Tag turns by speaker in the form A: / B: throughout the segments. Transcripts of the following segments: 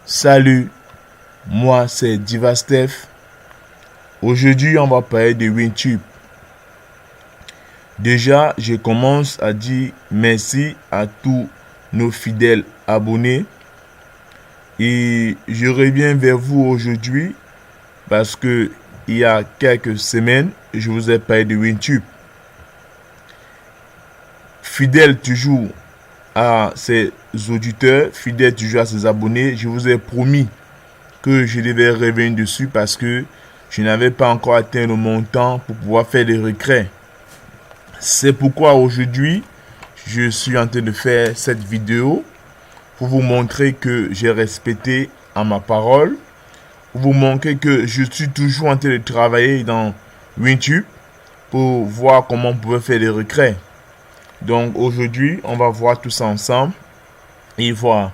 A: Salut, moi c'est Divastef. Aujourd'hui, on va parler de WinTube. Déjà, je commence à dire merci à tous nos fidèles abonnés. Et je reviens vers vous aujourd'hui parce que il y a quelques semaines, je vous ai parlé de WinTube. Fidèle toujours à ses auditeurs, fidèle toujours à ses abonnés, je vous ai promis que je devais revenir dessus parce que je n'avais pas encore atteint le montant pour pouvoir faire des regrets. C'est pourquoi aujourd'hui, je suis en train de faire cette vidéo pour vous montrer que j'ai respecté à ma parole, pour vous montrer que je suis toujours en train de travailler dans WinTube pour voir comment on pouvait faire des regrets. Donc aujourd'hui, on va voir tout ça ensemble et voir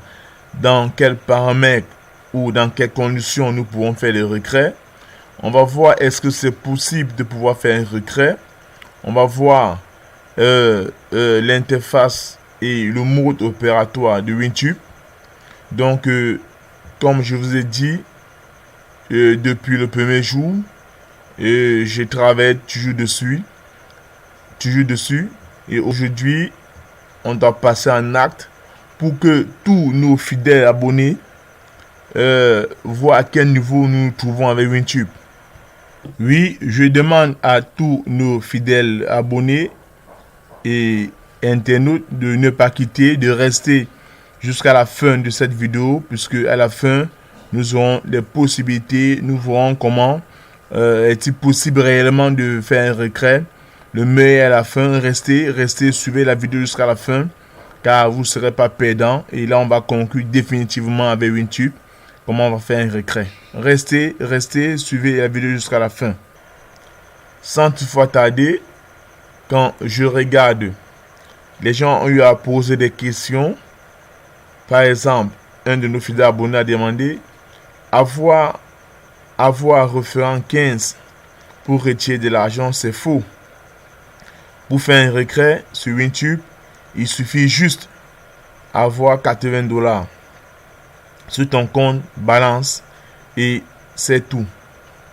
A: dans quels paramètres ou dans quelles conditions nous pouvons faire des regrets. On va voir est-ce que c'est possible de pouvoir faire un retrait. On va voir l'interface et le mode opératoire de WinTube. Donc, comme je vous ai dit, depuis le premier jour, je travaille toujours dessus. Et aujourd'hui, on doit passer en acte pour que tous nos fidèles abonnés voient à quel niveau nous nous trouvons avec WinTube. Oui, je demande à tous nos fidèles abonnés et internautes de ne pas quitter, de rester jusqu'à la fin de cette vidéo, puisque à la fin, nous aurons des possibilités, nous verrons comment est-il possible réellement de faire un retrait. Le meilleur à la fin, restez, suivez la vidéo jusqu'à la fin, car vous ne serez pas perdant. Et là, on va conclure définitivement avec WinTube. Comment on va faire un retrait. Restez, suivez la vidéo jusqu'à la fin. Sans toutefois tarder, quand je regarde, les gens ont eu à poser des questions. Par exemple, un de nos fidèles abonnés a demandé avoir référent 15 pour retirer de l'argent, c'est faux. Pour faire un retrait sur WinTube, il suffit juste avoir $80 sur ton compte balance et c'est tout.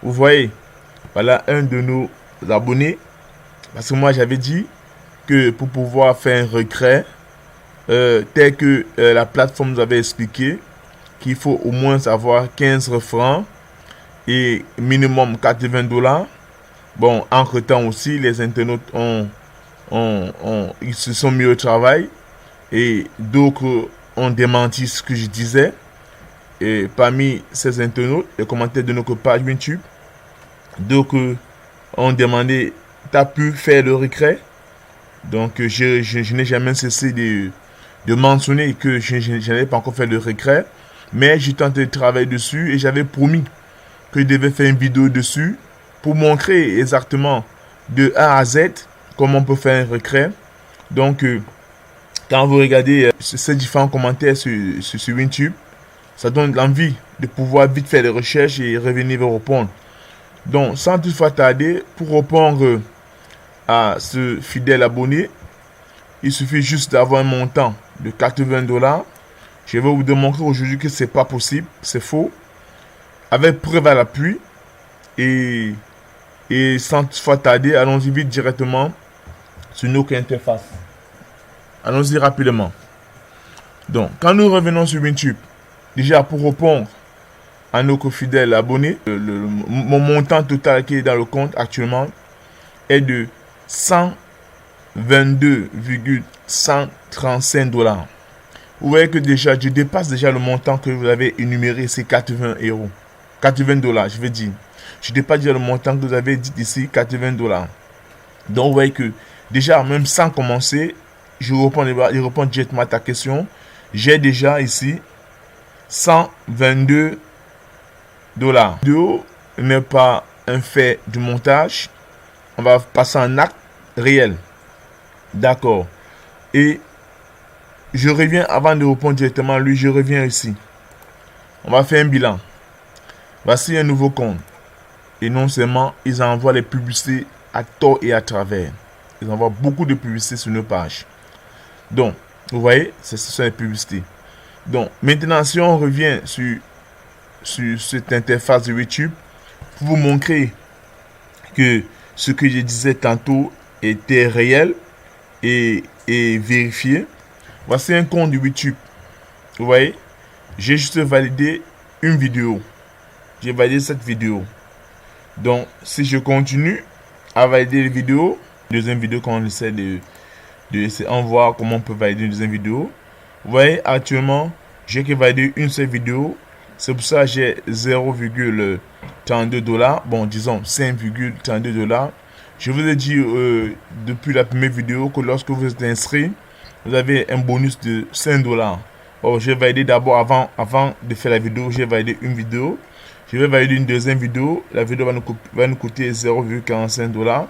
A: Vous voyez, voilà un de nos abonnés, parce que moi j'avais dit que pour pouvoir faire un retrait tel que la plateforme nous avait expliqué, qu'il faut au moins avoir 15 francs et minimum $80. Bon, entre temps aussi, les internautes ils se sont mis au travail et d'autres ont démenti ce que je disais. Et parmi ces internautes, les commentaires de notre page WinTube, donc ont demandé, t'as pu faire le retrait? Donc je n'ai jamais cessé de mentionner que je n'avais pas encore fait le retrait, mais j'ai tenté de travailler dessus et j'avais promis que je devais faire une vidéo dessus pour montrer exactement de A à Z comment on peut faire un retrait. Donc quand vous regardez ces différents commentaires sur WinTube, ça donne l'envie de pouvoir vite faire des recherches et revenir vous répondre. Donc, sans toutefois tarder, pour répondre à ce fidèle abonné, il suffit juste d'avoir un montant de $80. Je vais vous démontrer aujourd'hui que c'est pas possible, c'est faux. Avec preuve à l'appui. Et sans toutefois tarder, allons-y vite directement sur notre interface. Allons-y rapidement. Donc, quand nous revenons sur WinTube, déjà, pour répondre à nos fidèles abonnés, mon montant total qui est dans le compte actuellement est de $122,135. Vous voyez que déjà, je dépasse déjà le montant que vous avez énuméré, c'est €80. $80, je veux dire. Je dépasse déjà le montant que vous avez dit ici, $80. Donc, vous voyez que déjà, même sans commencer, je réponds directement à ta question. J'ai déjà ici $122. La vidéo n'est pas un fait du montage. On va passer en acte réel. D'accord. Et je reviens, avant de répondre directement à lui, je reviens ici. On va faire un bilan. Voici un nouveau compte. Et non seulement, ils envoient les publicités à tort et à travers. Ils envoient beaucoup de publicités sur nos pages. Donc, vous voyez, ce sont les publicités. Donc, maintenant, si on revient sur cette interface de YouTube, pour vous montrer que ce que je disais tantôt était réel et vérifié. Voici un compte de YouTube. Vous voyez, j'ai juste validé une vidéo. J'ai validé cette vidéo. Donc, si je continue à valider les vidéos, deuxième vidéo qu'on essaie on voit comment on peut valider une deuxième vidéo. Vous voyez, actuellement, j'ai que validé une seule vidéo. C'est pour ça que j'ai 0,32 $. Bon, disons 5,32 $. Je vous ai dit depuis la première vidéo que lorsque vous êtes inscrit, vous avez un bonus de 5 $. Bon, j'ai validé d'abord avant de faire la vidéo, j'ai validé une vidéo. Je vais valider une deuxième vidéo. La vidéo va nous coûter 0,45 $.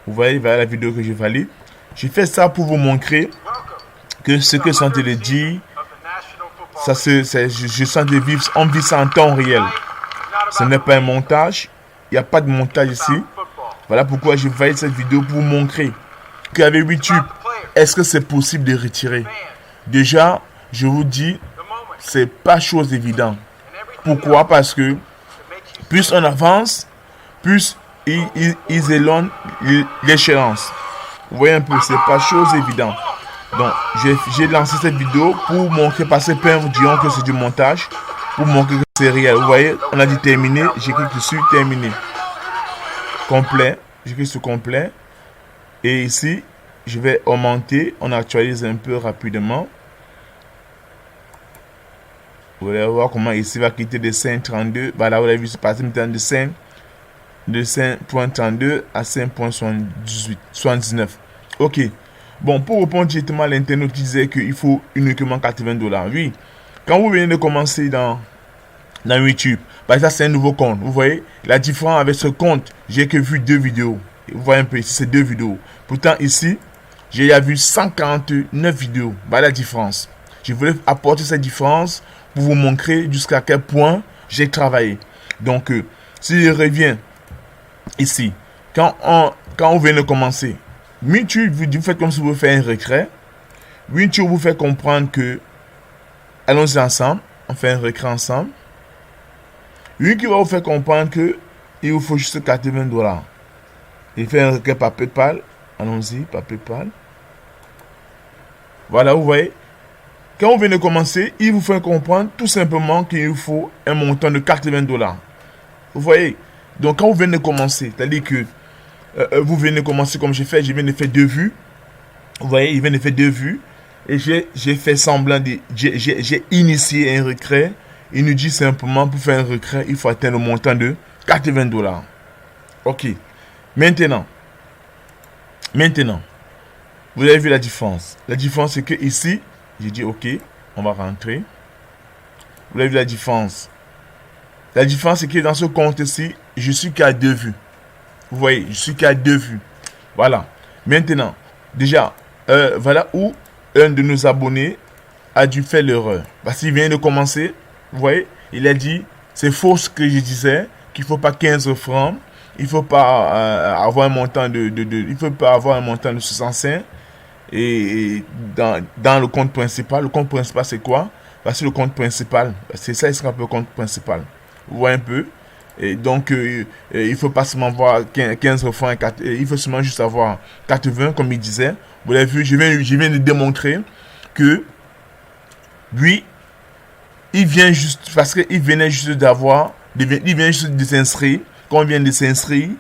A: Vous voyez, voilà la vidéo que je valide. J'ai fait ça pour vous montrer que ce que je suis en train de dire, je sens de vivre, on vit ça en temps réel. Ce n'est pas un montage. Il n'y a pas de montage ici. Voilà pourquoi je valide cette vidéo pour vous montrer qu'avec YouTube, est-ce que c'est possible de retirer? Déjà, je vous dis, c'est pas chose évidente. Pourquoi? Parce que plus on avance, plus ils éloignent l'échéance. Vous voyez un peu, c'est pas chose évidente. Donc, j'ai lancé cette vidéo pour montrer, parce que plein vous diront que c'est du montage, pour montrer que c'est réel. Vous voyez, on a dit terminé, j'ai cliqué dessus, terminé. Complet, j'ai cliqué sur complet. Et ici, je vais augmenter, on actualise un peu rapidement. Vous allez voir comment ici va quitter de 5.32. Bah là, vous avez vu, c'est passé maintenant de 5.32 à 5.79. Ok. Bon, pour répondre directement à l'internaute qui disait qu'il faut uniquement 80 $. Oui. Quand vous venez de commencer dans YouTube, bah ça c'est un nouveau compte. Vous voyez, la différence avec ce compte, j'ai que vu 2 vidéos. Vous voyez un peu ici, c'est 2 vidéos. Pourtant ici, j'ai vu 149 vidéos. Bah la différence. Je voulais apporter cette différence pour vous montrer jusqu'à quel point j'ai travaillé. Donc, si je reviens ici, quand on vient de commencer, YouTube vous faites comme si vous faites un recré. YouTube vous fait comprendre que allons-y ensemble, on fait un recré ensemble. YouTube va vous faire comprendre que il vous faut juste 80 $. Il fait un recré par PayPal. Allons-y, par PayPal. Voilà, vous voyez. Quand on vient de commencer, il vous fait comprendre tout simplement qu'il vous faut un montant de 80 $. Vous voyez. Donc, quand vous venez de commencer, c'est-à-dire que vous venez de commencer comme j'ai fait, je viens de faire 2 vues. Vous voyez, il vient de faire 2 vues. Et j'ai fait semblant de... J'ai initié un recré. Il nous dit simplement, pour faire un recré, il faut atteindre le montant de 80 $. Ok. Maintenant, vous avez vu la différence. La différence, c'est que ici, j'ai dit ok, on va rentrer. Vous avez vu la différence. La différence, c'est que dans ce compte-ci, je suis qu'à 2 vues. Vous voyez, je suis qu'à 2 vues. Voilà. Maintenant, déjà, voilà où un de nos abonnés a dû faire l'erreur. Parce qu'il vient de commencer. Vous voyez, il a dit, c'est faux ce que je disais, qu'il ne faut pas 15 francs. Il ne faut pas avoir un montant il faut pas avoir un montant de 65. Et dans le compte principal. Le compte principal, c'est quoi? Parce que le compte principal, c'est ça, il sera un peu le compte principal. Vous voyez un peu? Et donc, il ne faut pas seulement avoir 15 francs, il faut seulement juste avoir 80, comme il disait. Vous l'avez vu, je viens de démontrer que lui, il vient juste, parce qu'il venait juste il vient juste de s'inscrire. Quand on vient de s'inscrire,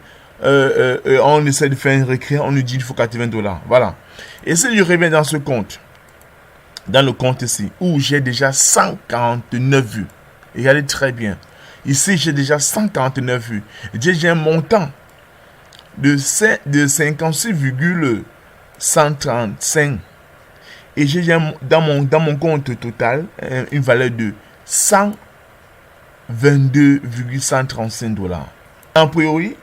A: on essaie de faire un recré, on nous dit qu'il faut 80 $. Voilà. Et si je reviens dans ce compte, dans le compte ici, où j'ai déjà 149 vues, regardez très bien. Ici, j'ai déjà 149 vues. J'ai un montant de 56,135. Et j'ai dans mon compte total une valeur de 122,135 $. A priori,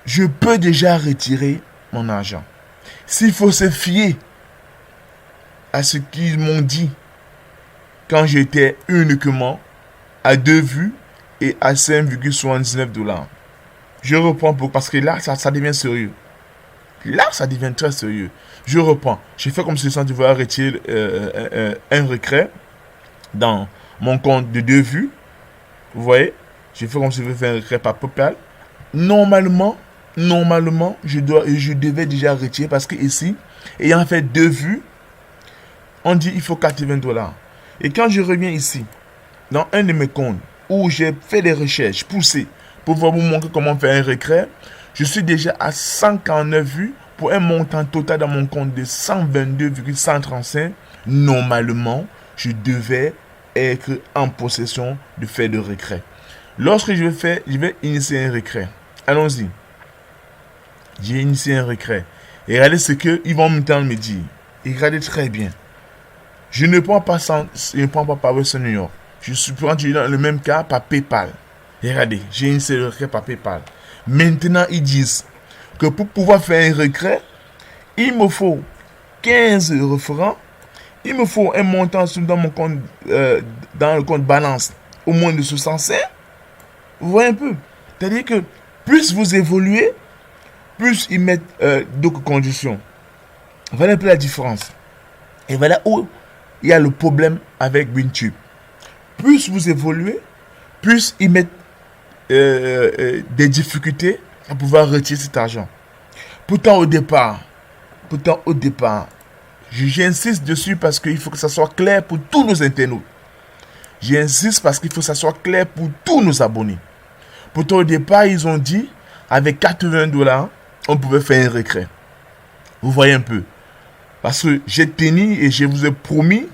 A: je peux déjà retirer mon argent. S'il faut se fier à ce qu'ils m'ont dit quand j'étais uniquement à 2 vues et à 5,79 $. Je reprends parce que là, ça devient sérieux. Là, ça devient très sérieux. Je reprends. Je fais comme si je voulais retirer un recré. dans mon compte de 2 vues. Vous voyez, je fais comme si je veux faire un recret par PayPal. Normalement, je devais déjà retirer parce que ici, ayant fait 2 vues, on dit il faut $80. Et quand je reviens ici, dans un de mes comptes, où j'ai fait des recherches poussées pour vous montrer comment faire un recret, je suis déjà à 149 vues pour un montant total dans mon compte de 122,135. Normalement, je devais être en possession de faire de recret. Lorsque je vais initier un recret. Allons-y. J'ai initié un recret. Et regardez ce qu'ils vont maintenant me dire. Et regardez très bien. Je ne prends pas par Western New York. Je suis dans le même cas par PayPal. Et regardez, j'ai initié le recret par PayPal. Maintenant, ils disent que pour pouvoir faire un recret, il me faut 15 francs. Il me faut un montant dans mon compte, dans le compte balance, au moins de 65. Vous voyez un peu. C'est-à-dire que plus vous évoluez, plus ils mettent d'autres conditions. Voilà un peu la différence. Et voilà où il y a le problème avec WinTube. Plus vous évoluez, plus ils mettent des difficultés à pouvoir retirer cet argent. Pourtant au départ, j'insiste dessus parce qu'il faut que ça soit clair pour tous nos internautes. J'insiste parce qu'il faut que ça soit clair pour tous nos abonnés. Pourtant au départ, ils ont dit, avec $80, on pouvait faire un recret. Vous voyez un peu. Parce que j'ai tenu et je vous ai promis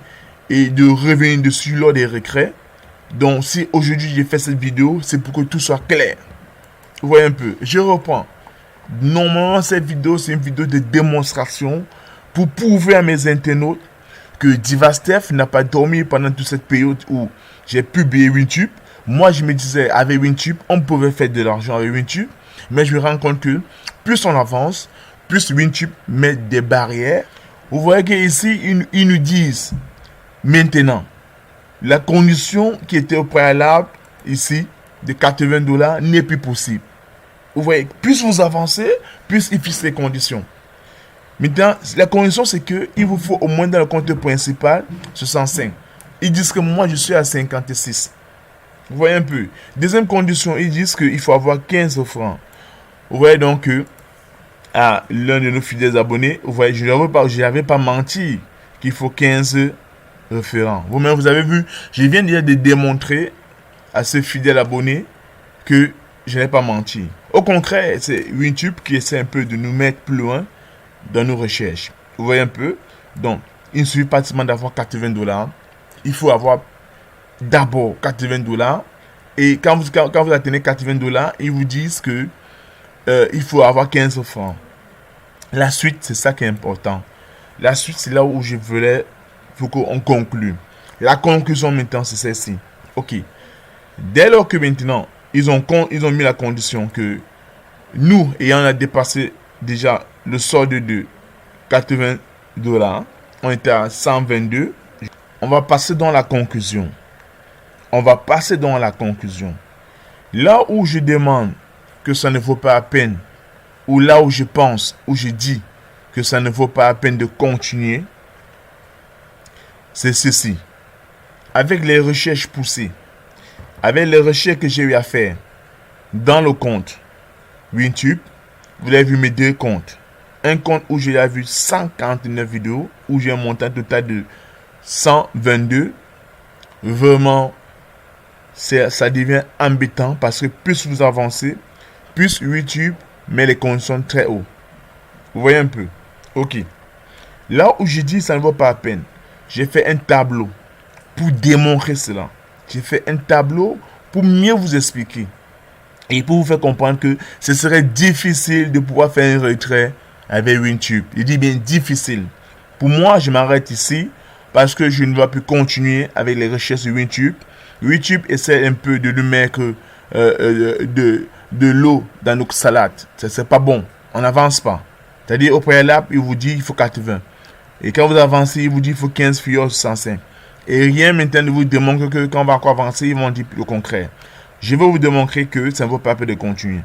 A: de revenir dessus lors des recrets. Donc si aujourd'hui j'ai fait cette vidéo, c'est pour que tout soit clair. Vous voyez un peu. Je reprends. Normalement, cette vidéo, c'est une vidéo de démonstration pour prouver à mes internautes que Divastef n'a pas dormi pendant toute cette période où j'ai publié WinTube. Moi, je me disais, avec WinTube, on pouvait faire de l'argent avec WinTube. Mais je me rends compte que plus on avance, plus WinTube met des barrières. Vous voyez qu'ici, ils nous disent maintenant, la condition qui était au préalable, ici, de $80 n'est plus possible. Vous voyez, plus vous avancez, plus ils fixent les conditions. Maintenant, la condition, c'est qu'il vous faut au moins dans le compte principal 65. Ils disent que moi, je suis à 56. Vous voyez un peu. Deuxième condition, ils disent qu'il faut avoir 15 francs. Vous voyez donc que l'un de nos fidèles abonnés, vous voyez, je n'avais pas menti qu'il faut 15 référents. Vous-même, vous avez vu, je viens déjà de démontrer à ce fidèle abonné que je n'ai pas menti. Au contraire, c'est WinTube qui essaie un peu de nous mettre plus loin dans nos recherches. Vous voyez un peu. Donc, il ne suffit pas seulement d'avoir $80. Il faut avoir d'abord $80. Et quand vous atteignez $80, ils vous disent que il faut avoir 15 francs. La suite, c'est ça qui est important. La suite, c'est là où je voulais faut qu'on conclue. La conclusion maintenant, c'est celle-ci. Ok. Dès lors que maintenant, ils ont mis la condition que nous, ayant dépassé déjà le solde de $80, on était à 122. On va passer dans la conclusion. Là où je demande que ça ne vaut pas la peine, ou là où je pense, où je dis que ça ne vaut pas la peine de continuer, c'est ceci. Avec les recherches poussées, avec les recherches que j'ai eu à faire dans le compte WinTube, vous avez vu mes 2 comptes. Un compte où j'ai vu 149 vidéos, où j'ai un montant total de 122. Vraiment, ça devient embêtant parce que plus vous avancez, plus YouTube met les conditions très haut. Vous voyez un peu. Ok. Là où je dis ça ne vaut pas la peine, j'ai fait un tableau pour démontrer cela. J'ai fait un tableau pour mieux vous expliquer. Et pour vous faire comprendre que ce serait difficile de pouvoir faire un retrait avec WinTube. Je dis bien difficile. Pour moi, je m'arrête ici parce que je ne vais plus continuer avec les recherches de WinTube. WinTube essaie un peu de nous mettre de l'eau dans nos salades. Ça, c'est pas bon. On n'avance pas. C'est-à-dire, au préalable, il vous dit il faut 80. Et quand vous avancez, il vous dit il faut 15 filles 65. Et rien maintenant ne vous démontre que quand on va encore avancer, ils vont dire le concret. Je vais vous démontrer que ça ne vaut pas la peine de continuer.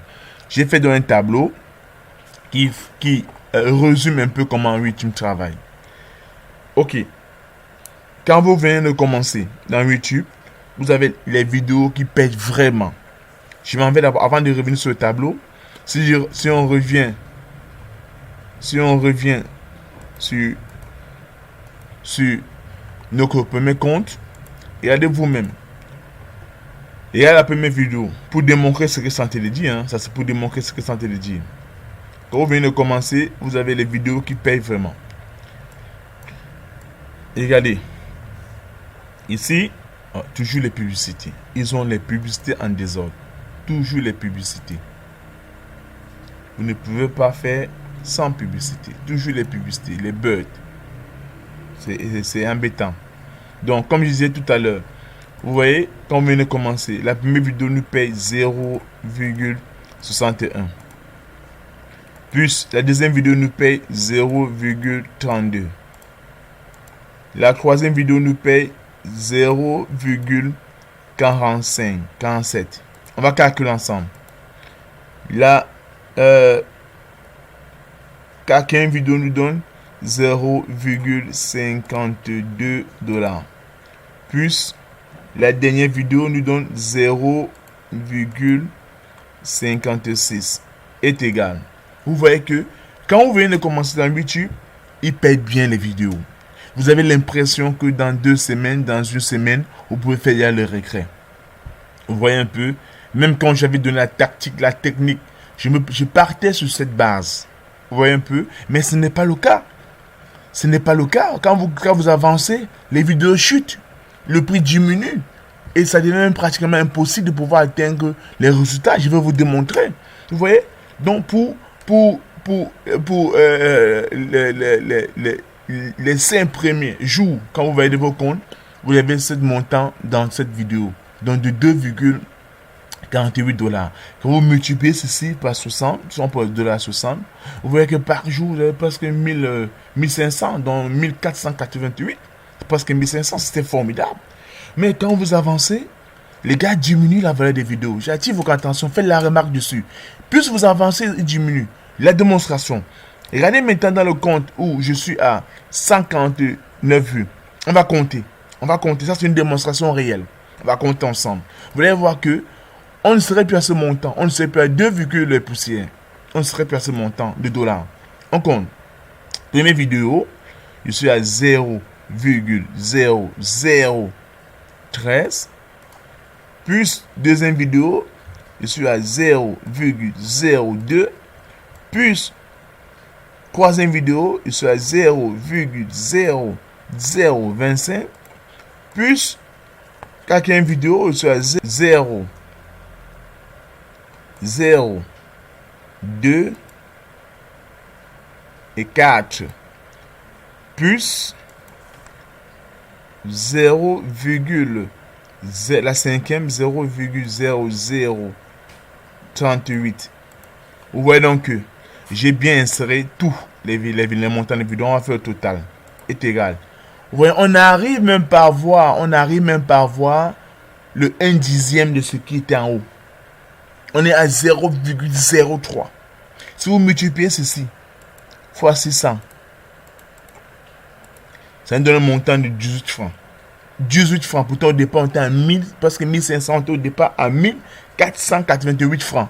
A: J'ai fait dans un tableau qui résume un peu comment YouTube travaille. Ok. Quand vous venez de commencer dans YouTube, vous avez les vidéos qui payent vraiment. Je m'en vais d'abord, avant de revenir sur le tableau, si on revient sur notre premier compte, regardez vous-même. Et à la première vidéo, pour démontrer ce que Santé le dit, ça c'est pour démontrer ce que Santé le dit. Quand vous venez de commencer, vous avez les vidéos qui payent vraiment. Et regardez, ici, toujours les publicités. Ils ont les publicités en désordre. Toujours les publicités. Vous ne pouvez pas faire sans publicité. Toujours les publicités, les birds. C'est embêtant. Donc, comme je disais tout à l'heure, vous voyez, quand on vient de commencer, la première vidéo nous paye 0,61. Plus la deuxième vidéo nous paye 0,32. La troisième vidéo nous paye 0,47. On va calculer ensemble. La quatrième vidéo nous donne 0,52 $. Plus la dernière vidéo nous donne 0,56 est égal. Vous voyez que quand vous venez de commencer dans YouTube, il paye bien les vidéos. Vous avez l'impression que dans 2 semaines, dans une semaine, vous pouvez faire le récré. Vous voyez un peu, même quand j'avais donné la tactique, la technique, je partais sur cette base. Vous voyez un peu, mais ce n'est pas le cas. Ce n'est pas le cas. Quand vous avancez, les vidéos chutent. Le prix diminue. Et ça devient même pratiquement impossible de pouvoir atteindre les résultats. Je vais vous démontrer. Vous voyez? Donc, pour les 5 premiers jours, quand vous voyez vos comptes, vous avez ce montant dans cette vidéo. Donc, de 2,48 $. Quand vous multipliez ceci par 60, si on peut $60, vous voyez que par jour, vous avez presque 1500, donc 1488. Presque 1500, c'était formidable. Mais quand vous avancez, les gars diminuent la valeur des vidéos. J'attire votre attention, faites la remarque dessus. Plus vous avancez, il diminue. La démonstration. Regardez maintenant dans le compte où je suis à 149 vues. On va compter. Ça, c'est une démonstration réelle. On va compter ensemble. Vous allez voir que on ne serait plus à ce montant. On ne serait plus à 2, poussières. On ne serait plus à ce montant de $. On compte. Première vidéo, je suis à 0,0013. Plus deuxième vidéo, je suis à 0,02. Plus troisième vidéo, je suis à 0,0025. Plus quatrième vidéo, je suis à 0,02 et 4. Plus 0, la cinquième 0,0038. Vous voyez donc que j'ai bien inséré tous les montants de vidéos. On va faire le total est égal. Vous voyez, on n'arrive même pas à voir le 1/10 de ce qui était en haut. On est à 0,03. Si vous multipliez ceci fois 600, ça nous donne un montant de 18 francs. 18 francs. Pourtant, au départ, on était à 1000, presque 1500. On était au départ à 1488 francs.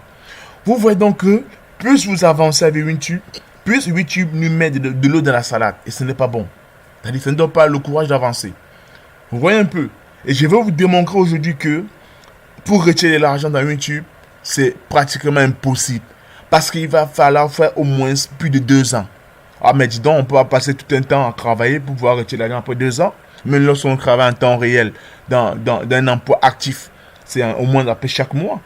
A: Vous voyez donc que plus vous avancez avec YouTube, plus YouTube nous met de l'eau dans la salade. Et ce n'est pas bon. C'est-à-dire que ça ne donne pas le courage d'avancer. Vous voyez un peu. Et je vais vous démontrer aujourd'hui que pour retirer de l'argent dans YouTube, c'est pratiquement impossible. Parce qu'il va falloir faire au moins plus de 2 ans. Ah, mais dis donc, on peut passer tout un temps à travailler pour pouvoir retirer l'argent après 2 ans. Même lorsqu'on travaille en temps réel, dans un emploi actif, c'est au moins après chaque mois.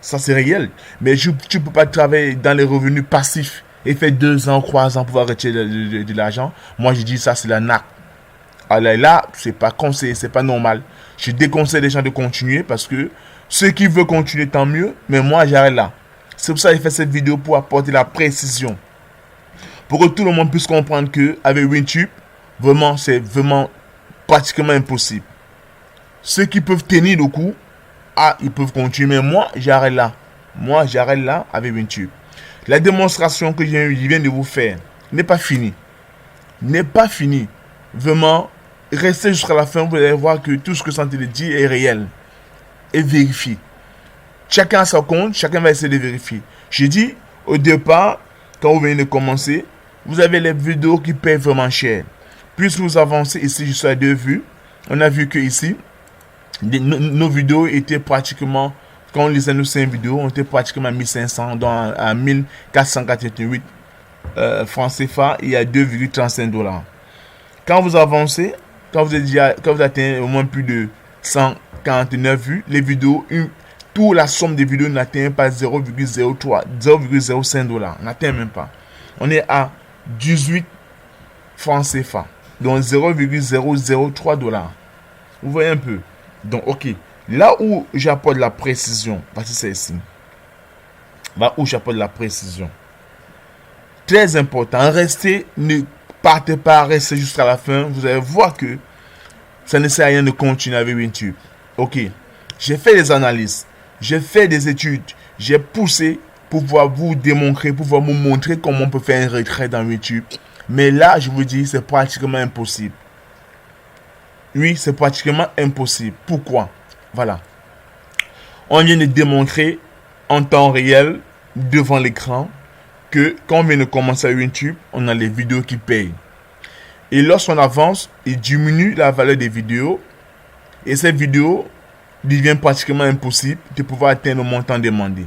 A: Ça, c'est réel. Mais tu ne peux pas travailler dans les revenus passifs et faire 2 ans, 3 ans pour pouvoir retirer de l'argent. Moi, je dis ça, c'est la nappe. Alors là, c'est pas conseillé, c'est pas normal. Je déconseille les gens de continuer parce que ceux qui veulent continuer, tant mieux. Mais moi, j'arrête là. C'est pour ça que j'ai fait cette vidéo pour apporter la précision. Pour que tout le monde puisse comprendre que avec YouTube, vraiment, c'est vraiment pratiquement impossible. Ceux qui peuvent tenir le coup, ils peuvent continuer. Mais moi, j'arrête là. Moi, j'arrête là avec YouTube. La démonstration que je viens de vous faire n'est pas finie. N'est pas finie. Vraiment, restez jusqu'à la fin, vous allez voir que tout ce que Santé dit est réel et vérifié. Chacun a son compte, chacun va essayer de vérifier. J'ai dit au départ, quand vous venez de commencer, vous avez les vidéos qui payent vraiment cher. Plus nous avançons ici, je suis à 2 vues. On a vu que ici, nos vidéos étaient pratiquement, quand on lisait nos 5 vidéos, on était pratiquement à 1500, donc à 1488 francs CFA et à 2,35 $. Quand vous avancez, quand vous atteignez au moins plus de 149 vues, les vidéos, toute la somme des vidéos n'atteint pas 0,03, 0,05 $. On n'atteint même pas. On est à 18 francs CFA. Donc 0,003 $. Vous voyez un peu. Donc, ok. Là où j'apporte la précision, voici c'est ici. Là où j'apporte la précision. Très important. Restez, ne partez pas, restez jusqu'à la fin. Vous allez voir que ça ne sert à rien de continuer avec YouTube. Ok. J'ai fait des analyses. J'ai fait des études. J'ai poussé pour pouvoir vous démontrer, pour pouvoir vous montrer comment on peut faire un retrait dans YouTube. Mais là, je vous dis, c'est pratiquement impossible. Oui, c'est pratiquement impossible. Pourquoi? Voilà. On vient de démontrer en temps réel, devant l'écran, que quand on vient de commencer à YouTube, on a les vidéos qui payent. Et lorsqu'on avance, il diminue la valeur des vidéos. Et ces vidéos devient pratiquement impossible de pouvoir atteindre le montant demandé.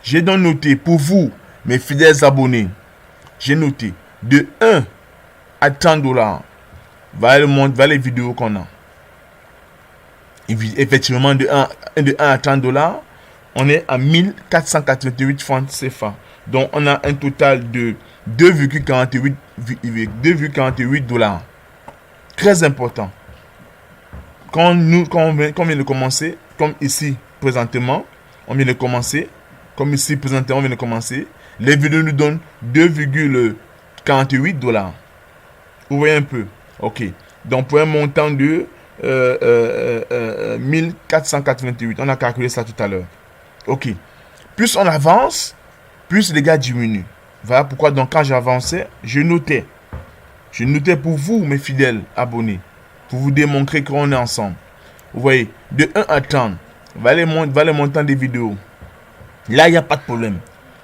A: J'ai donc noté pour vous, mes fidèles abonnés, j'ai noté de 1 à 30 $. Voilà les vidéos qu'on a. Effectivement, de 1 à 30 $, on est à 1488 francs CFA. Donc, on a un total de 2,48 $. Très important. Quand on vient de commencer, comme ici présentement, on vient de commencer. Comme ici présentement, on vient de commencer. Les vidéos nous donnent 2,48 $. Vous voyez un peu. Ok. Donc, pour un montant de 1488. On a calculé ça tout à l'heure. Ok. Plus on avance, plus les gars diminuent. Voilà pourquoi, donc, quand j'avançais, je notais. Je notais pour vous, mes fidèles abonnés, pour vous démontrer qu'on est ensemble. Vous voyez, de 1 à 30, voilà les montants des vidéos. Là, il n'y a pas de problème.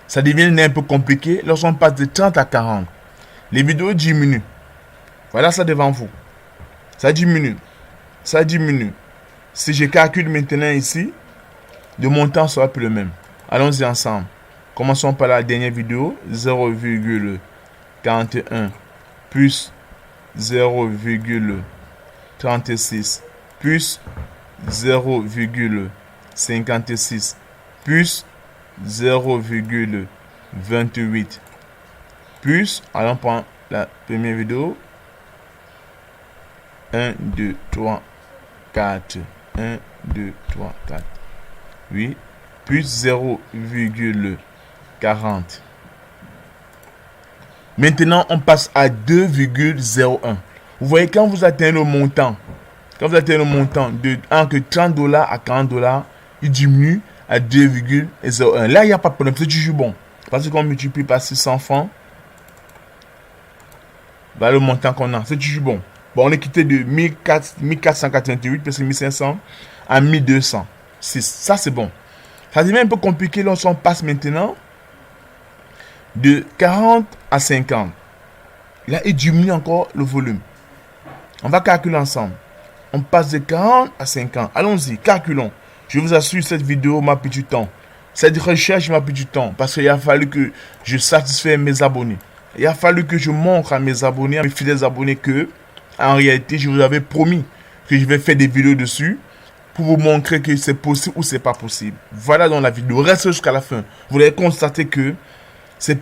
A: Ça devient un peu compliqué lorsqu'on passe de 30 à 40. Les vidéos diminuent. Voilà ça devant vous. Ça diminue. Ça diminue. Si je calcule maintenant ici, le montant sera plus le même. Allons-y ensemble. Commençons par la dernière vidéo. 0,41 plus 0,36 plus 0,56 plus 0,28 plus, allons prendre la première vidéo. 1, 2, 3, 4. 1, 2, 3, 4. Oui. Plus 0,40. Maintenant, on passe à 2,01. Vous voyez, quand vous atteignez le montant, de 30 $ à 40 $, il diminue à 2,01. Là, il n'y a pas de problème. C'est toujours bon. Parce qu'on multiplie par 600 francs. Voilà le montant qu'on a. C'est toujours bon. Bon, on est quitté de 1488, parce que 1500 à 1200. Ça, c'est bon. Ça devient un peu compliqué lorsqu'on passe maintenant de 40 à 50. Là, il diminue encore le volume. On va calculer ensemble. On passe de 40 à 50. Allons-y, calculons. Je vous assure, cette vidéo m'a pris du temps. Cette recherche m'a pris du temps. Parce qu'il a fallu que je satisfasse mes abonnés. Il a fallu que je montre à mes abonnés, à mes fidèles abonnés que, en réalité, je vous avais promis que je vais faire des vidéos dessus pour vous montrer que c'est possible ou c'est pas possible. Voilà dans la vidéo. Restez jusqu'à la fin. Vous allez constater que c'est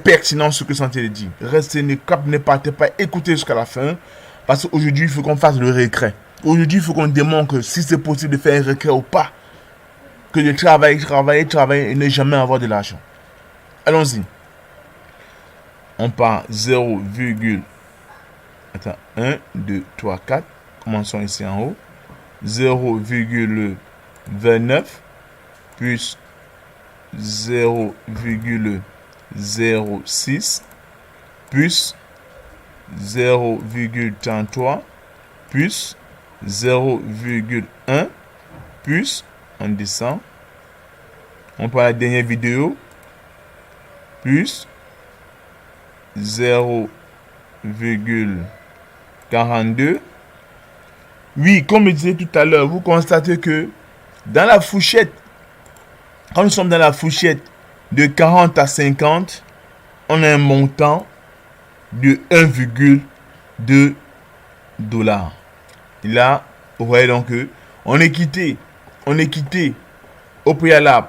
A: pertinent ce que Santé dit. Restez, ne partez pas, écoutez jusqu'à la fin. Parce qu'aujourd'hui, il faut qu'on fasse le récré. Aujourd'hui, il faut qu'on démontre si c'est possible de faire un récré ou pas. Que de travailler et ne jamais avoir de l'argent. Allons-y. On part 0, attends, 1, 2, 3, 4. Commençons ici en haut. 0,29 plus 0,06 plus 0,33 plus 0,1 plus on descend. On prend la dernière vidéo plus 0,42. Oui, comme je disais tout à l'heure, vous constatez que dans la fourchette, quand nous sommes dans la fourchette de 40 à 50, on a un montant de 1,2 $. Là, vous voyez donc que on est quitté au préalable,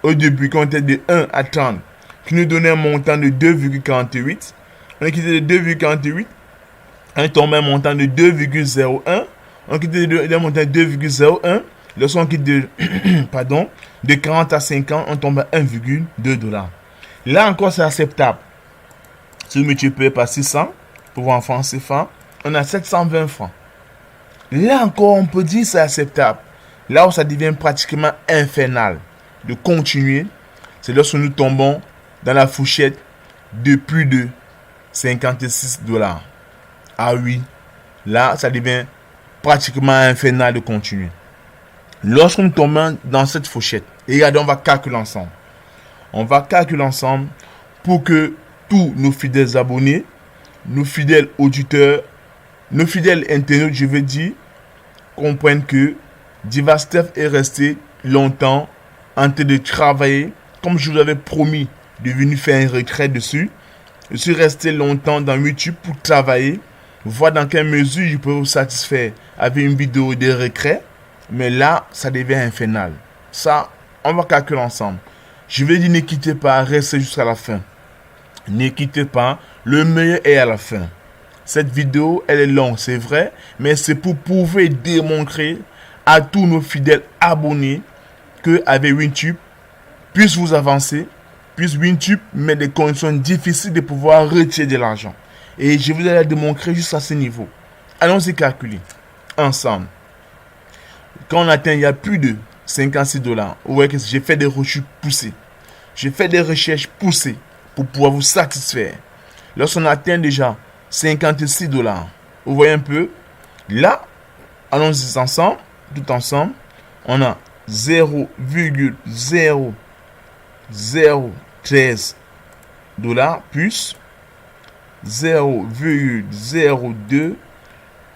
A: au début, quand on était de 1 à 30, qui nous donnait un montant de 2,48. On est quitté de 2,48. On est tombé à un montant de 2,01. On quitte d'un montant de 2,01. Lorsqu'on quitte de, pardon, de 40 à 50, on tombe à 1,2 $. Là encore, c'est acceptable. Si vous multipliez par 600, pour voir en francs CFA, on a 720 francs. Là encore, on peut dire que c'est acceptable. Là où ça devient pratiquement infernal de continuer, c'est lorsque nous tombons dans la fourchette de plus de 56 $. Ah oui, là, ça devient pratiquement infernal de continuer. Lorsque nous tombons dans cette fourchette, et regardez, on va calculer ensemble. On va calculer ensemble pour que tous nos fidèles abonnés, nos fidèles auditeurs, nos fidèles internautes, je veux dire, comprennent que DivaStef est resté longtemps en train de travailler. Comme je vous avais promis de venir faire un retrait dessus, je suis resté longtemps dans YouTube pour travailler, voir dans quelle mesure je peux vous satisfaire avec une vidéo de retrait. Mais là, ça devient infernal. Ça, on va calculer ensemble. Je vais dire, ne quittez pas, restez jusqu'à la fin. Ne quittez pas, le meilleur est à la fin. Cette vidéo, elle est longue, c'est vrai, mais c'est pour pouvoir démontrer à tous nos fidèles abonnés que avec YouTube, puisse vous avancer, puisse YouTube mettre des conditions difficiles de pouvoir retirer de l'argent. Et je vous ai démontré juste à ce niveau. Allons-y calculer ensemble. Quand on atteint, il y a plus de 56 $. Vous voyez que j'ai fait des recherches poussées. J'ai fait des recherches poussées pour pouvoir vous satisfaire. Lorsqu'on atteint déjà 56 $, vous voyez un peu. Là, allons-y ensemble, tout ensemble. On a 0,0013 $ plus 0,02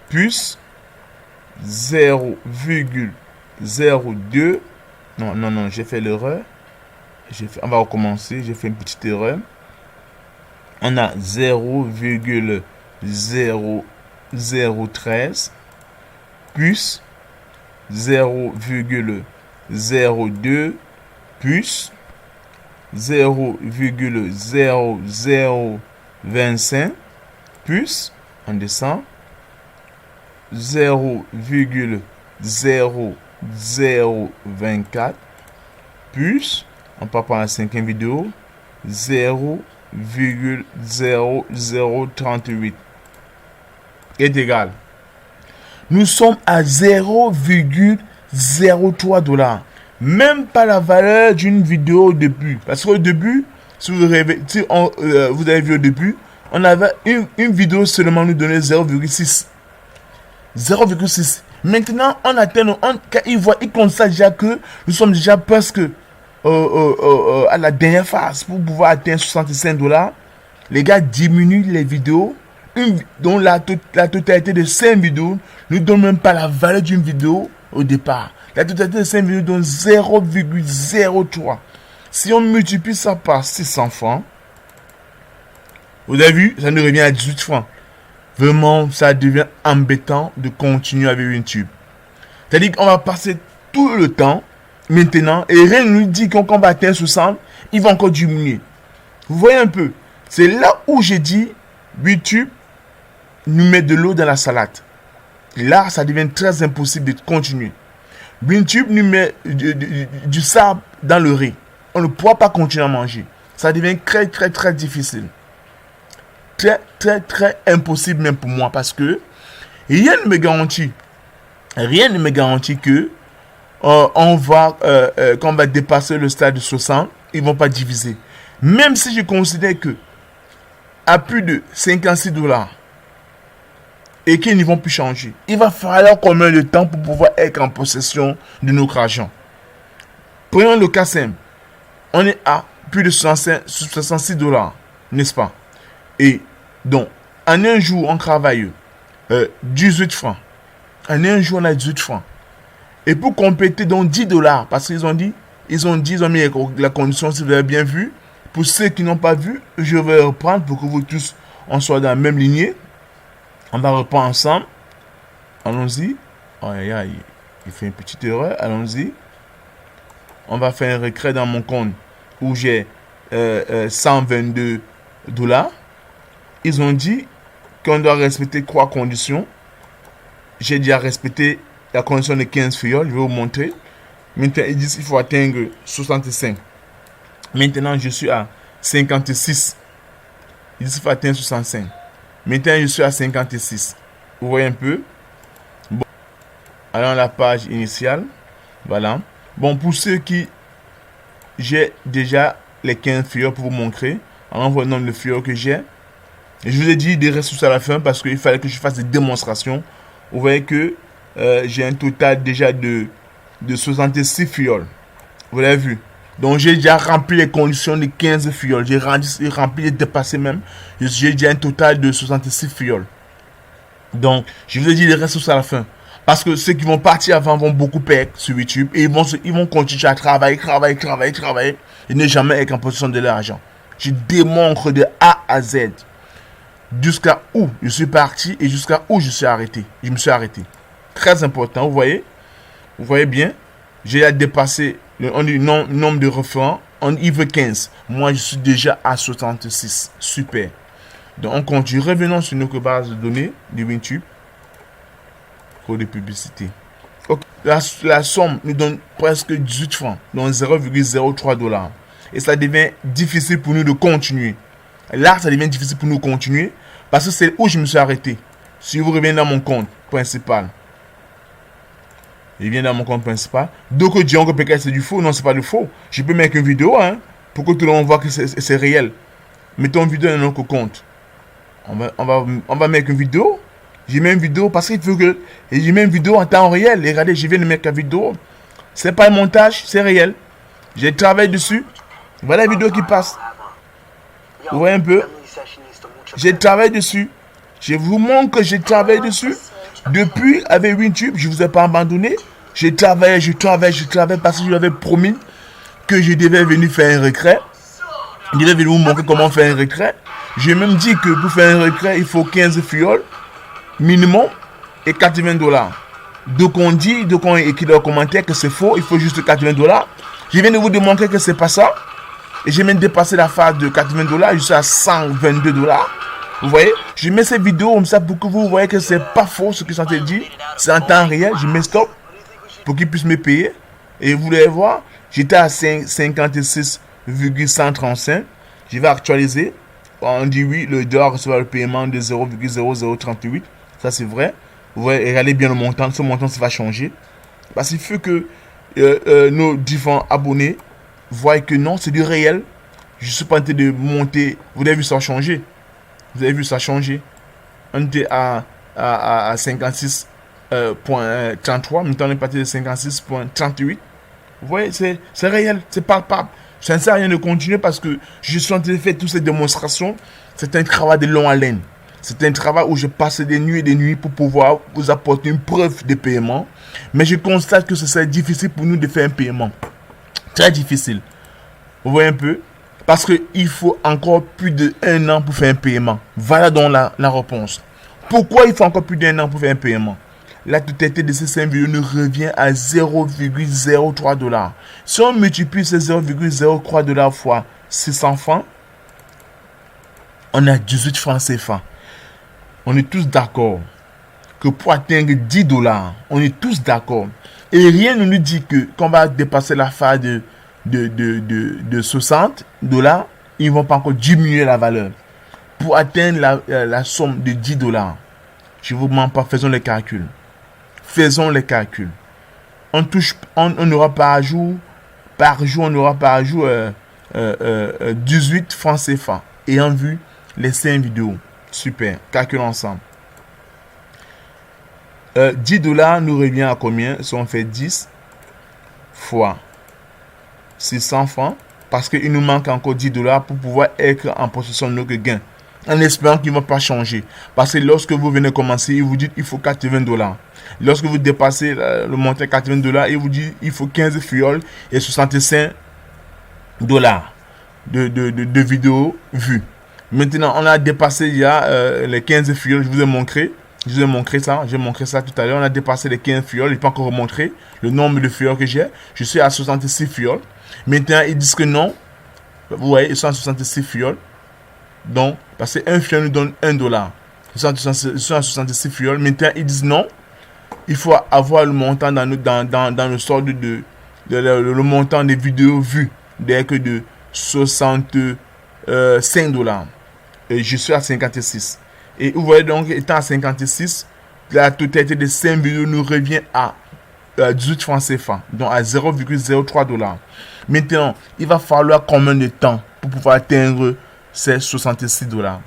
A: plus 0,02. Non, j'ai fait l'erreur. On va recommencer. J'ai fait une petite erreur. On a 0,0013 plus 0,02 plus 0,0025 plus, on descend, 0,0024 plus, on part par la cinquième vidéo, 0,0038 est égal. Nous sommes à 0,03 $. Même pas la valeur d'une vidéo au début. Parce qu'au début, si vous avez vu au début, on avait une vidéo seulement nous donnait 0,6. 0,6. Maintenant, on atteint, quand il constate déjà que nous sommes déjà presque à la dernière phase pour pouvoir atteindre 65 $. Les gars diminuent les vidéos. Dont la totalité de 5 vidéos ne donne même pas la valeur d'une vidéo au départ. La totalité de 5 vidéos donne 0,03. Si on multiplie ça par 600 francs, vous avez vu, ça nous revient à 18 francs. Vraiment, ça devient embêtant de continuer avec YouTube. C'est-à-dire qu'on va passer tout le temps maintenant et rien ne nous dit qu'on va atteindre 60, il va encore diminuer. Vous voyez un peu, c'est là où j'ai dit YouTube nous met de l'eau dans la salade. Là, ça devient très impossible de continuer. YouTube nous met du sable dans le riz. On ne pourra pas continuer à manger. Ça devient très, très, très difficile. Très, très, très impossible même pour moi parce que rien ne me garantit que qu'on va dépasser le stade de 60, ils ne vont pas diviser. Même si je considère que à plus de 56 $, et qu'ils ne vont plus changer. Il va falloir combien de temps pour pouvoir être en possession de notre argent? Prenons le cas simple. On est à plus de 66 $, n'est-ce pas? Et donc, en un jour, on travaille 18 francs. En un jour, on a 18 francs. Et pour compléter donc 10 $, parce qu'ils ont dit, ils ont mis la condition, si vous avez bien vu. Pour ceux qui n'ont pas vu, je vais reprendre pour que vous tous, on soit dans la même lignée. On va reprendre ensemble. Allons-y. Oh, il fait une petite erreur. Allons-y. On va faire un retrait dans mon compte où j'ai 122 $. Ils ont dit qu'on doit respecter 3 conditions. J'ai déjà respecté la condition de 15 fioles. Je vais vous montrer. Maintenant, ils disent qu'il faut atteindre 65. Maintenant, je suis à 56. Ils disent qu'il faut atteindre 65. Maintenant, je suis à 56. Vous voyez un peu? Bon. Allons à la page initiale. Voilà. Bon, pour ceux qui... J'ai déjà les 15 fioles pour vous montrer. Alors, on voit le nombre de fioles que j'ai. Et je vous ai dit des ressources à la fin parce qu'il fallait que je fasse des démonstrations. Vous voyez que j'ai un total déjà de 66 fioles. Vous l'avez vu. Donc, j'ai déjà rempli les conditions de 15 fioles. J'ai rempli et dépassé même. J'ai déjà un total de 66 fioles. Donc, je vous ai dit les ressources à la fin. Parce que ceux qui vont partir avant vont beaucoup perdre sur YouTube. Et ils vont continuer à travailler. Et ne jamais être en possession de l'argent. Je démontre de A à Z. Jusqu'à où je suis parti et jusqu'à où je suis arrêté. Je me suis arrêté. Très important, vous voyez. Vous voyez bien. J'ai dépassé le nombre de référents. Il veut 15. Moi, je suis déjà à 66. Super. Donc, on continue. Revenons sur notre base de données de YouTube. Code de publicité. Okay. La somme nous donne presque 18 francs. Donc, 0,03 $. Et ça devient difficile pour nous de continuer. Là, ça devient difficile pour nous de continuer. Parce que c'est où je me suis arrêté. Si vous revenez dans mon compte principal. Je viens dans mon compte principal. Donc, je dis que peut-être c'est du faux. Non, c'est pas du faux. Je peux mettre une vidéo, hein, pour que tout le monde voit que c'est réel. Mettons une vidéo dans notre compte. On va mettre une vidéo. J'ai mis une vidéo parce qu'il faut que... Et j'ai mis une vidéo en temps réel. Et regardez, je viens de mettre la vidéo. C'est pas un montage, c'est réel. J'ai travaillé dessus. Voilà la vidéo qui passe. Vous voyez un peu? J'ai travaillé dessus. Je vous montre que j'ai travaillé dessus. Depuis, avec YouTube, je ne vous ai pas abandonné. J'ai travaillé parce que je lui avais promis que je devais venir faire un retrait. Je devais venir vous montrer comment faire un retrait. J'ai même dit que pour faire un retrait, il faut 15 fioles minimum et 80 $. Donc on dit, on écrit dans les commentaires que c'est faux, il faut juste 80 $. Je viens de vous démontrer que c'est pas ça. Et j'ai même dépassé la phase de 80 $, je suis à 122 $. Vous voyez, je mets ces vidéos comme ça pour que vous voyez que c'est pas faux ce que je t'ai dit. C'est en temps réel, je mets stop pour qu'ils puissent me payer. Et vous allez voir, j'étais à 56,135. Je vais actualiser. On dit oui, le dollar recevra le paiement de 0,0038. Ça c'est vrai. Vous voyez, regardez bien le montant. Ce montant, ça va changer. Parce qu'il faut que nos différents abonnés voient que non, c'est du réel. Je ne suis pas en train de monter. Vous avez vu ça changer. Vous avez vu ça changer. On était à 56,33. Maintenant, on est parti de 56,38. Vous voyez, c'est réel. C'est palpable. Ça ne sert à rien de continuer parce que je suis en train de faire toutes ces démonstrations. C'est un travail de longue haleine. C'est un travail où je passe des nuits et des nuits pour pouvoir vous apporter une preuve de paiement. Mais je constate que ce serait difficile pour nous de faire un paiement. Très difficile. Vous voyez un peu? Parce qu'il faut encore plus d'1 an pour faire un paiement. Voilà donc la réponse. Pourquoi il faut encore plus d'1 an pour faire un paiement? La totalité de ces 5 vidéos nous revient à 0,03 $. Si on multiplie ces 0,03 $ fois 600 francs, on a 18 francs CFA. On est tous d'accord que pour atteindre 10 $, on est tous d'accord. Et rien ne nous dit qu'on va dépasser la phase de 60 $, ils ne vont pas encore diminuer la valeur. Pour atteindre la somme de 10 $, je ne vous mens pas, faisons les calculs. Faisons les calculs. On n'aura pas à jour, on n'aura pas à jour 18 francs CFA. Ayant vu les 5 vidéos. Super. Calculons ensemble. $10 nous revient à combien? Si on fait 10 fois 600 francs, parce qu'il nous manque encore $10 pour pouvoir être en possession de nos gains. En espérant qu'ils ne vont pas changer. Parce que lorsque vous venez commencer, ils vous disent qu'il faut $80. Lorsque vous dépassez le montant $80, ils vous disent qu'il faut 15 fioles et 65 $ de vidéos vues. Maintenant, on a dépassé il y a les 15 fioles. Je vous ai montré ça. J'ai montré ça tout à l'heure. On a dépassé les 15 fioles. Je n'ai pas encore montré le nombre de fioles que j'ai. Je suis à 66 fioles. Maintenant, ils disent que non. Vous voyez, ils sont à 66 fioles. Donc, parce qu'un fiole nous donne $1. Ils sont à 66 fioles. Maintenant, ils disent non. Il faut avoir le montant dans le sort le montant des vidéos vues. Dès que de 65 $. Et je suis à 56. Et vous voyez donc, étant à 56, la totalité des 5 vidéos nous revient à 18 francs CFA. Donc à 0,03 $. Maintenant, il va falloir combien de temps pour pouvoir atteindre ces 66 $?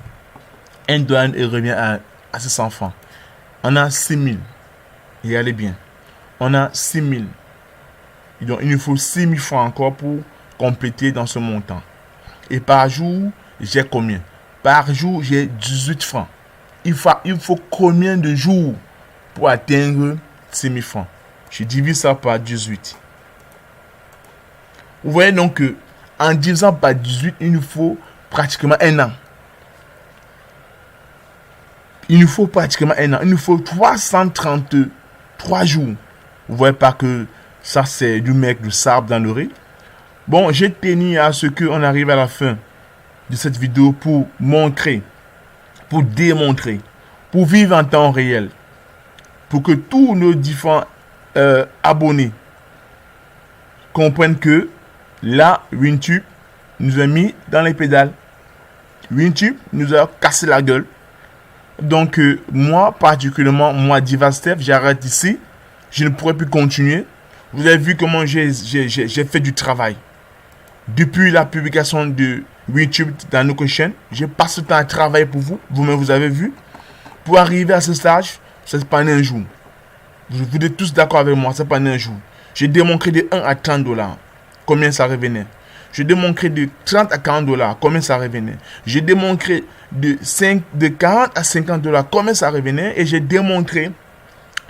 A: $1 et revient à 600 francs. On a 6000. Regardez bien. On a 6000. Donc il nous faut 6000 francs encore pour compléter dans ce montant. Et par jour, j'ai combien? Par jour, j'ai 18 francs. Il faut combien de jours pour atteindre 6000 francs? Je divise ça par 18. Vous voyez donc que en divisant par 18, il nous faut pratiquement un an. Il nous faut pratiquement un an. Il nous faut 333 jours. Vous voyez pas que ça, c'est du mec de sable dans le riz. Bon, j'ai tenu à ce qu'on arrive à la fin de cette vidéo pour montrer, pour démontrer, pour vivre en temps réel, pour que tous nos différents abonnés comprennent que là, WinTube nous a mis dans les pédales. WinTube nous a cassé la gueule. Donc, moi, particulièrement, moi, Divastef, j'arrête ici. Je ne pourrai plus continuer. Vous avez vu comment j'ai fait du travail. Depuis la publication de YouTube dans nos chaînes, j'ai passé le temps à travailler pour vous. Vous-même, vous avez vu. Pour arriver à ce stage, c'est pas un jour. Vous êtes tous d'accord avec moi, c'est pas un jour. J'ai démontré de 1 à 30 $. Combien ça revenait? J'ai démontré de 30 à 40 $. Combien ça revenait? J'ai démontré de 40 à 50 $. Combien ça revenait? Et j'ai démontré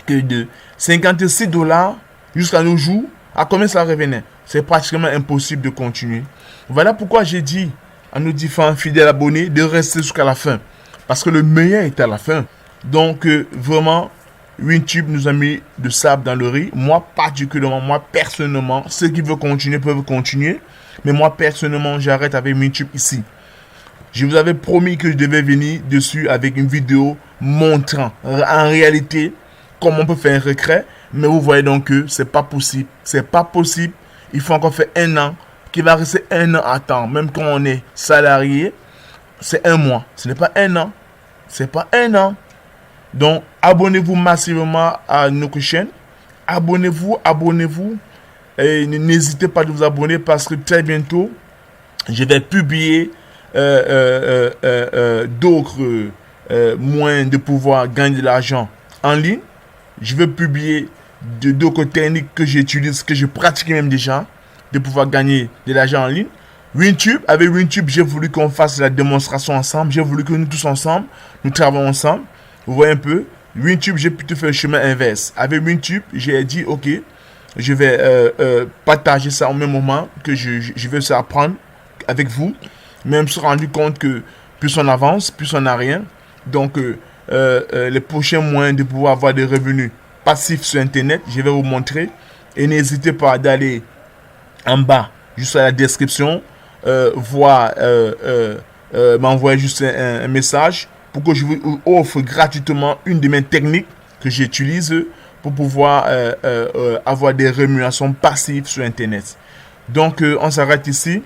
A: que de 56 $ jusqu'à nos jours, à combien ça revenait? C'est pratiquement impossible de continuer. Voilà pourquoi j'ai dit à nos différents fidèles abonnés de rester jusqu'à la fin. Parce que le meilleur est à la fin. Donc, vraiment, WinTube nous a mis de sable dans le riz. Moi, particulièrement, moi, personnellement, ceux qui veulent continuer peuvent continuer. Mais moi, personnellement, j'arrête avec WinTube ici. Je vous avais promis que je devais venir dessus avec une vidéo montrant en réalité comment on peut faire un retrait. Mais vous voyez donc que c'est pas possible. C'est pas possible. Il faut encore faire un an. Qui va rester un an à temps. Même quand on est salarié, c'est un mois. Ce n'est pas un an. C'est pas un an. Donc, abonnez-vous massivement à nos chaînes. Abonnez-vous. Et n'hésitez pas à vous abonner parce que très bientôt, je vais publier d'autres moyens de pouvoir gagner de l'argent en ligne. Je vais publier d'autres techniques que j'utilise, que je pratique même déjà, de pouvoir gagner de l'argent en ligne. Avec WinTube, j'ai voulu qu'on fasse la démonstration ensemble. J'ai voulu que nous tous ensemble, nous travaillons ensemble. Vous voyez un peu. WinTube, j'ai plutôt fait le chemin inverse. Avec WinTube, j'ai dit, ok, je vais partager ça au même moment que je vais ça apprendre avec vous. Mais je me suis rendu compte que plus on avance, plus on n'a rien. Donc, les prochains moyens de pouvoir avoir des revenus passifs sur Internet, je vais vous montrer. Et n'hésitez pas d'aller en bas, juste à la description, m'envoyer juste un message pour que je vous offre gratuitement une de mes techniques que j'utilise pour pouvoir avoir des rémunérations passives sur Internet. Donc, on s'arrête ici.